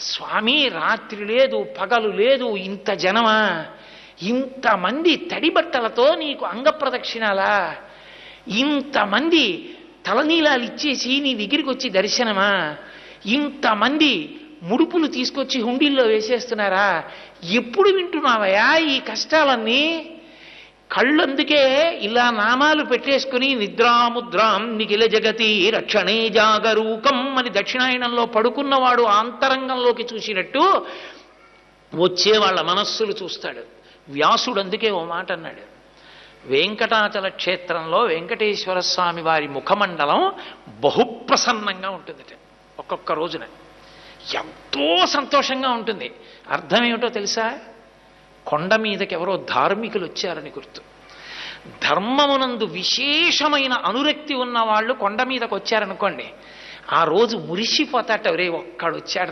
స్వామి రాత్రి లేదు పగలు లేదు, ఇంత జనమా, ఇంతమంది తడి బట్టలతో నీకు అంగప్రదక్షిణాలా, ఇంతమంది తలనీలాలు ఇచ్చేసి నీ దగ్గరికి వచ్చి దర్శనమా, ఇంతమంది ముడుపులు తీసుకొచ్చి హుండీల్లో వేసేస్తున్నారా, ఎప్పుడు వింటున్నావయా ఈ కష్టాలన్నీ? కళ్ళందుకే ఇలా నామాలు పెట్టేసుకుని నిద్రాముద్రాం నిఖిల జగతి రక్షణే జాగరూకం అని దక్షిణాయనంలో పడుకున్నవాడు ఆంతరంగంలోకి చూసినట్టు వచ్చే వాళ్ళ మనస్సులు చూస్తాడు. వ్యాసుడు అందుకే ఓ మాట అన్నాడు, వెంకటాచల క్షేత్రంలో వెంకటేశ్వర స్వామి వారి ముఖమండలం బహుప్రసన్నంగా ఉంటుందట. ఒక్కొక్క రోజున ఎంతో సంతోషంగా ఉంటుంది. అర్థం ఏమిటో తెలుసా? కొండ మీదకి ఎవరో ధార్మికులు వచ్చారని గుర్తు. ధర్మమునందు విశేషమైన అనురక్తి ఉన్న వాళ్ళు కొండ మీదకి వచ్చారనుకోండి, ఆ రోజు మురిసిపోతాట, ఒరే ఒక్కడు వచ్చాడు